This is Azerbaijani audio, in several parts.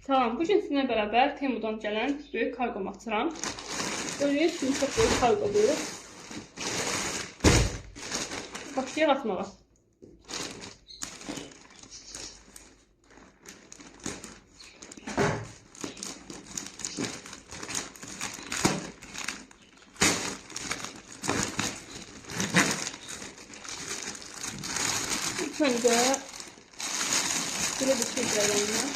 Salam, bu gün sizinlə bərabər Temudan gələn böyük karqomu açıram. Gördüyünüz kimi çox böyük karqodur. Başlayaq açmağa. İlk öncə belə bir şey gələnlər.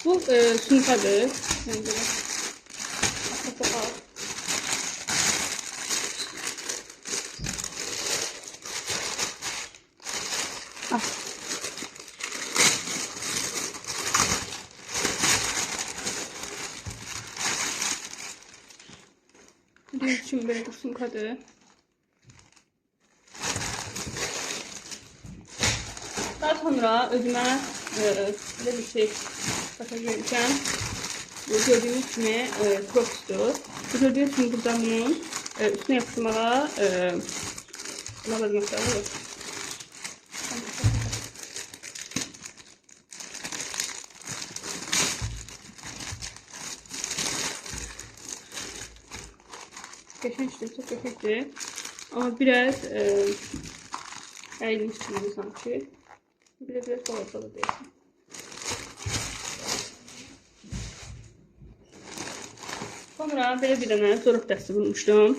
Bu suntadır. Yani böyle bir için böyle bir suntadır. Daha sonra özümə belə bir şey bakacağım. Gördüğünüz kimi Crocs'tur. Gördüğünüz gibi burada bunun üstüne yapıştırmağa buna bazımaklar olur. Geçmiştir, çok geçmiştir. Ama biraz eğilmiş gibi sanki. Biraz sola değilsin. Sonra belə bir dənə zorluq dəsti bulmuşdum.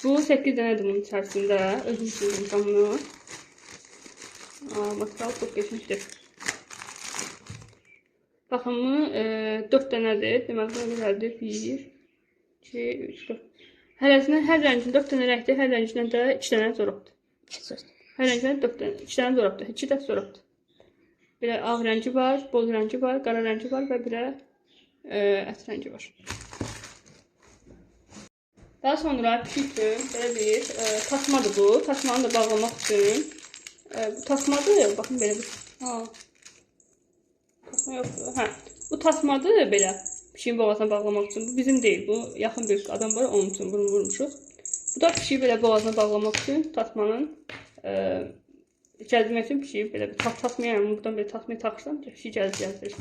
Bu 8 dənədir bunun içərisində. Özüm çizdim bunu. Material çox geçmişdir. Baxın bu 4 dənədir. Deməli bu nələrdir? 1, 2, 3, 4. Hər rəngin 4 dənə rəngdir. Hər rəngindən də 2 dənə zorluqdur. Hər rəngdən 4 dənə, 2 dənə zorluqdur. 2 də zorluqdur. Bir ağ rəngi var, boz rəngi var, qara rəngi var və bir ət rəngi var. Daha sonra bütün belə bir tasmadır bu. Tasmanı da bağlamaq üçün. Bu tasmadır. Baxın belə bir. Tasma yoxdur. Hə. Bu tasmadır belə. Pişiyin boğazına bağlamaq üçün. Bu bizim deyil. Bu yaxın bir adam var, onun üçün bunu vurmuşuq. Bu da pişiyi belə boğazına bağlamaq üçün tasmanın cəzmək üçün pişiyi belə bir tasmaya, yəni buradan belə tasmayı taxırsam pişiyi cəzdirir.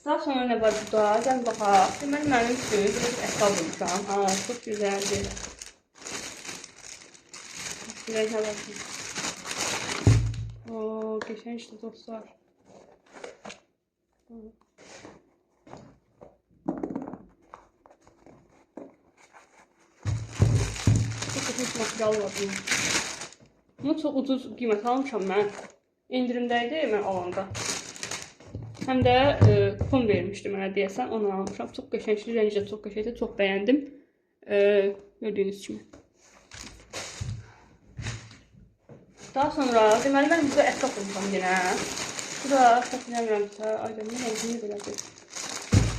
Daha sonra ne var burada? Gel bakalım. Deməli mənim üçün bir əşya bulmuşam. Çok güzeldir. Güzel var. Geçen işte dostlar. Çok güzel material var bunun. Bunu çok ucuz qiymət almışam mən. İndirimdəydi mən alanda. Hem de kupon vermiştim mənə deyəsən, onu almışam. Çox qəşəngdir, rəngi də çox qəşəngdir, çox bəyəndim. Gördüyünüz kimi. Daha sonra deməli mən burada ətraf olmuşam yenə. Bu da səhv eləmirəmsə, ayda nə rəngini belədir.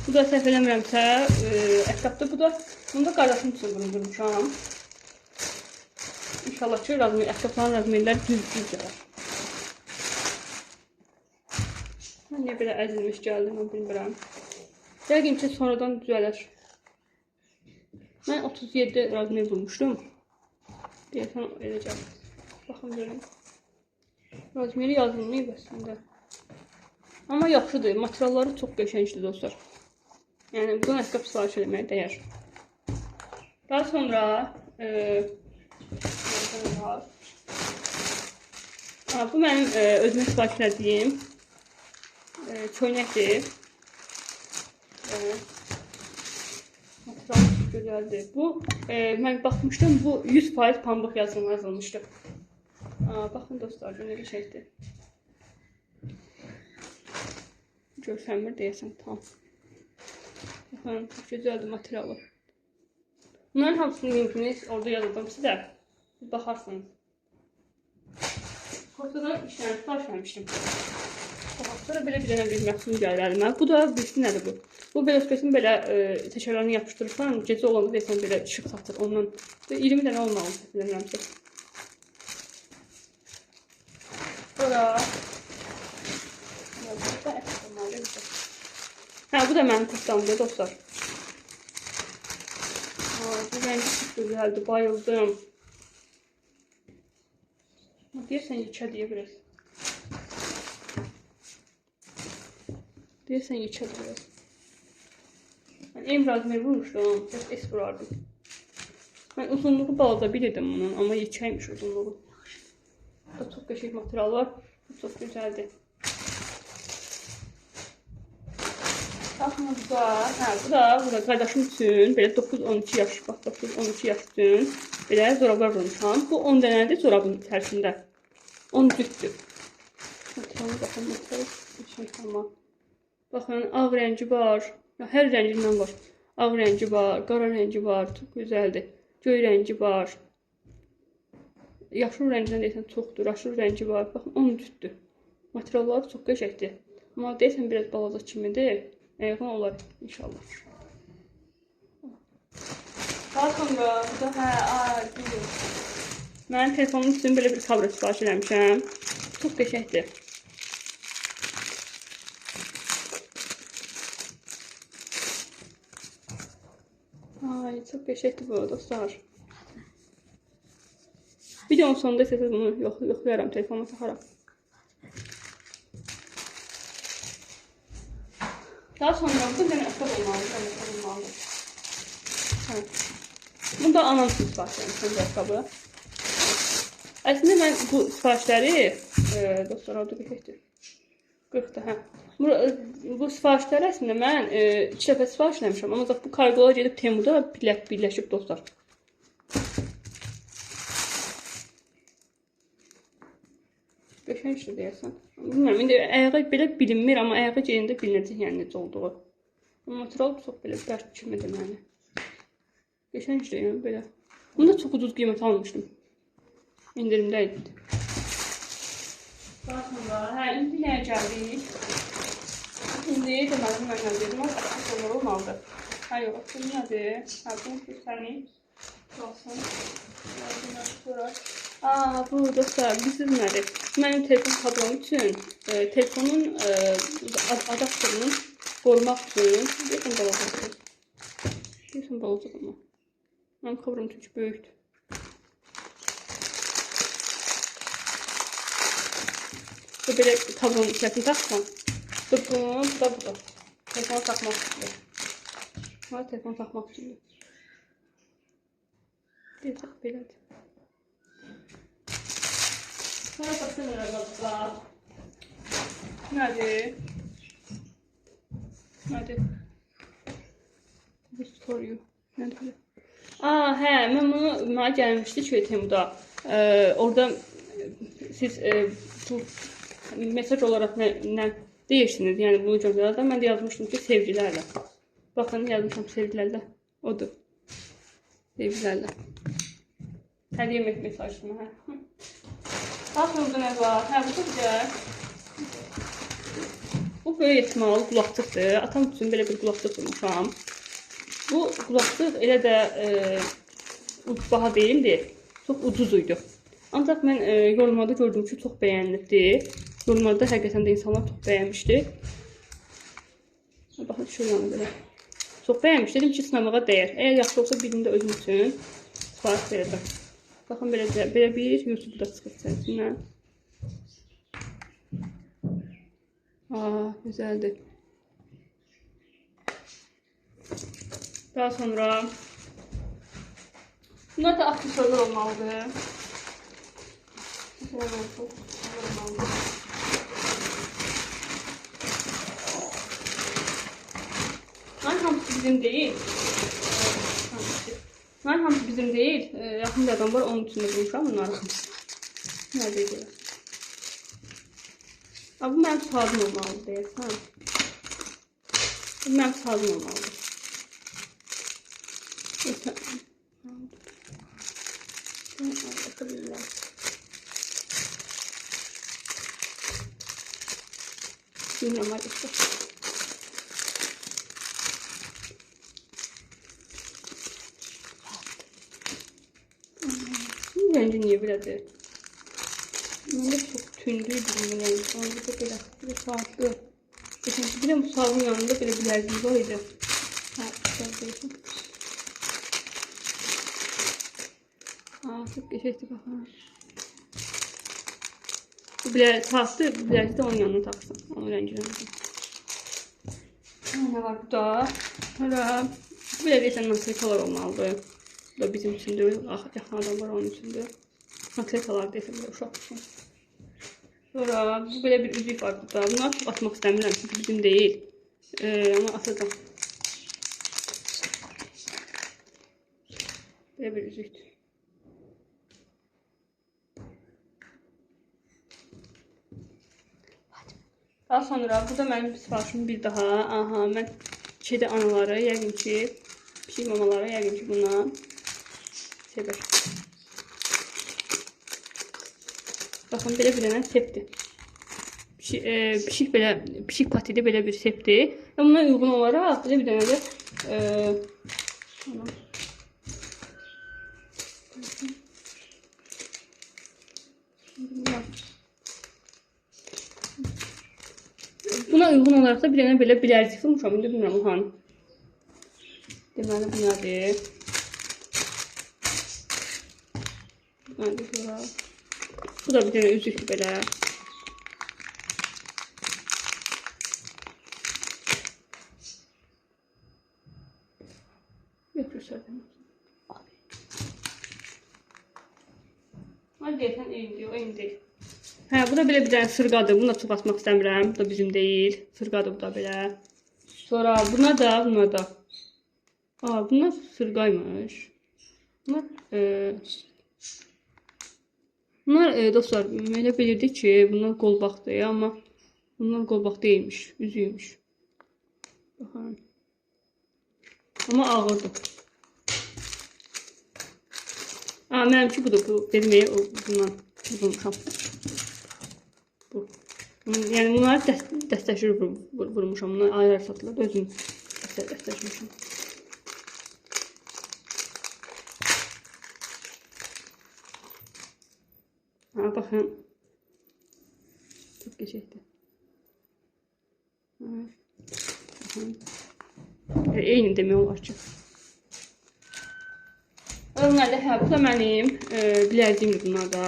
Bu da səhv eləmirəmsə ətrafdır. Bu da bunu da qardaşım üçün bunu vurmuşam. İnşallah ki, ətrafların razmerlər düz gələr. Niye belə əzilmiş gəldi, mən bilmirəm. Yəqin ki, sonradan düzələr. Mən 37 razmer bulmuşdum. Deyəsən edəcəm. Baxın görün. Razmeri yazılmayıb əslində. Amma yaxşıdır. Materialları çox qəşəngdir dostlar. Yəni bundan əskap sifariş eləməyə dəyər. Daha sonra bu mənim özümə sifariş elədiyim çöynəkdir. Material çok güzeldir. Bu mən baxmışdım, bu 100% pambıq yazılmışdı. Baxın dostlar, bu nə qəşəngdir. Görsənmir deyəsən tam. Baxın, çok güzeldir materialı. Bunların hamısının linkini orada yazıldım sizə. Siz baxarsınız. Ortadan işlərini sifariş vermişdim. Sonra belə bir dənə bir məhsul gəlir əlimə. Bu da bilsin nədir bu. Bu velosipetin belə təkərlərini yapışdırırsan, gecə olanda deyəsən belə işıq satır. Ondan 20 dənə olmalı bilmirəmsə. Sonra bu da mənim kurstamdır dostlar. Bu rəngi çox gözəldir, bayıldım. Deyirsən yekə deyə biraz. Deyəsən yıçadır biraz. Mən M razmeri vurmuşdum. Biraz S vurardım. Mən uzunluğu balaca bilirdim bunun. Amma yıçaymış uzunluğu. Burada çox qəşəng material var. Bu çox gözəldir. Baxın burada. Bu da qardaşım üçün belə 9-12 yaş. Bax 9-12 yaş üçün belə zorablar vurmuşam. Bu 10 dənədir zorabın içərisində. 10 cütdür. Baxın, material. Baxın, ağ rəngi var. Hər rəngindən var. Ağ rəngi var, qara rəngi var. Çox gözəldir. Göy rəngi var. Yaşıl rəngindən deyəsən çoxdur. Yaşıl rəngi var. Baxın, 10 cütdür. Materialları çox qəşəngdir. Amma deyəsən biraz balaca kimidir. Uyğun olar inşallah. Daha sonra burada mənim telefonum üçün belə bir kamera sifariş eləmişəm. Çox qəşəngdir. Ay, çox qəşəngdir bu dostlar. Videonun sonunda istəsəz bunu yoxlayaram, telefonuma taxaram. Daha sonra bu dənə əsəb olmalıdır. Bunu da anam üçün sifariş eləmişəm bu əsəbı. Əslində mən bu sifarişləri, dostlar, orada qəşəkdir. 40-da, Bu sifarişləri əslində mən 2 dəfə sifariş eləmişəm. Amma bu kargolar gedib Temuda birləşib dostlar. Qəşəngdir deyəsən. Bilmirəm, indi ayağı belə bilinmir, amma ayağı geyində bilinəcək yəni necə olduğu. Material çox belə bərk kimidir yəni. Qəşəngdir yəni belə. Bunu da çox ucuz qiymət almışdım. İndirimdə idi. Baxın, indi nəyə gəldik? İndi deməli mən nə dedim, o $60 olmalıdır. Yox, bu nədir? Bunu göstərməyim. Qalsın. Sonra. Bu dostlar, bilirsiniz nədir? Mənim telefon kablom üçün, telefonun adapterini qorumaq üçün, deyəsən balacaqdır. Deyəsən balacaq ama. Mənim kablom çünki böyükdür. Belə kablonun içərisini taxsam, bunu da bu da. Telefonu taxmaq üçündür. Telefonu taxmaq üçündür. Deyəsən belədir. Sonra başqa nələr var? Nədir? This for you. Nədir? Mən bunu mənə gəlmişdi ki, Temuda. Orada siz mesaj olaraq nə deyirsiniz? Yəni bunu göndərəndə mən də yazmışdım ki, sevgilərlə. Baxın, yazmışam sevgilərlə. Odur. Sevgilərlə. Hədiyyə mesajımı, Baxın, burada nə var? Bu da güzel. Bu böyük ehtimal qulaqçıqdır. Atam üçün belə bir qulaqçıq bulmuşam. Bu qulaqçıq elə də baha deyildi. Çox ucuz idi. Ancaq mən yorumlarda gördüm ki, çox bəyənildi. Yorumlarda həqiqətən də insanlar çox bəyənmişdi. Baxın, şöyle belə. Çox bəyənmiş. Dedim ki, sınamağa dəyər. Əgər yaxşı olsa birini də özüm üçün sifariş verəcəm. Baxın, belə bir YouTube'da çıxıb sənsindən. Güzeldir. Daha sonra bunlar da aksesuarlar olmalıdır. Bunların hamısı bizim değil. Bunların hamısı bizim değil. Yaxın bir adam var, onun içinde bulmuşam bunları. Nerede gidiyor? Bu mənim sazım olmalıdır deyəsən. Bu mənim sazım olmalıdır. Bilmiyorum arkadaşlar. Bu bence niye belədir? Məndə çox tündüydü bunun rengi. Onda da belə bir saatlı. Bir de bu sazın yanında belə bilərzik var idi. Çok geçecek bakalım. Bu bile taktı, bu bilerci de onun yanına taksın. Onun renkini. Ne var burada? Hala belə deyəsən naklikalar olmalıdır. Bu da bizim üçündür. Yaxın adam var onun üçündür. Naklikalar deyəsən belə uşaq üçün. Sonra bu belə bir üzük var burada. Bunları çox atmaq istəmirəm çünki bizim deyil. Ama atacağım. Belə bir üzükdür. Daha sonra burada mənim sifarişim bir daha. Aha, mən kedi anaları, yəqin ki, pişik mamaları, yəqin ki, bundan sevər. Baxın, belə bir dənə sepdir. Pişik patili belə bir sepdir. Və buna uyğun olaraq belə bir dənə də buna uyğun olaraq da bir dənə belə bilərzik vurmuşam. İndi bilmirəm o hanı. Deməli bunadır. Bu da bir dənə üzükdür belə. Hadi deyəsən eyni o eyni deyil. Hə, bu da belə bir dənə sırğadır. Bunu da çox atmaq istəmirəm. Bu da bizim deyil. Sırğadır bu da belə. Sonra buna da. Bunlar sırğaymış. Bunlar dostlar, elə bilirdik ki, bunlar qolbaqdır, amma bunlar qolbaq deyilmiş, üzüymüş. Baxın. Amma ağırdır. Mənimki budur, bu deməyə bundan vurmuşam. Bu. Yəni bunları dəstəşir vurmuşam, bunları ayrı satılır, özüm dəstəşmişim. Baxın. Çok geçəkdir. Baxın. Eyni demək olar ki. Bunlar da, bu da mənim bilərdiyimdir bunlar da.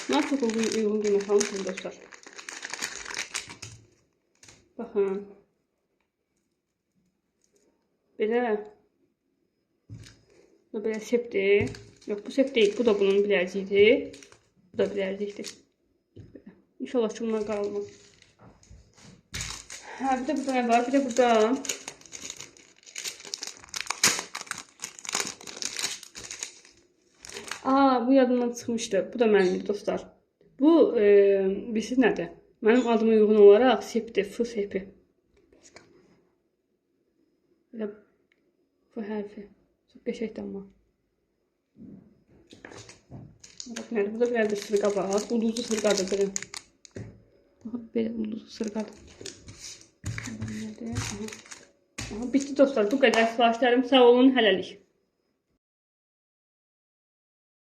Bunlar çox uyğun qiymət almışım dostlar. Baxın. Belə. Bu da belə sepdir. Yox, bu sep deyil. Bu da bunun bilərdiyidir. Bu da bilərdikdir. İnşallah ki bunlar qalmaz. Hə, bir də burada nə var? Bir də burada bu yadımdan çıxmışdı. Bu da mənimdir dostlar. Bu bilirsiniz nədir? Mənim adıma uyğun olaraq sepdir, F sepi. Belə F hərfi. Çox qəşəngdir amma. Bu da biraz da sırğa var. Ulduzlu sırğadır belə. Belə ulduzlu sırğadır. Bitti dostlar. Bu qədər sifarişlərim. Sağ olun. Hələlik.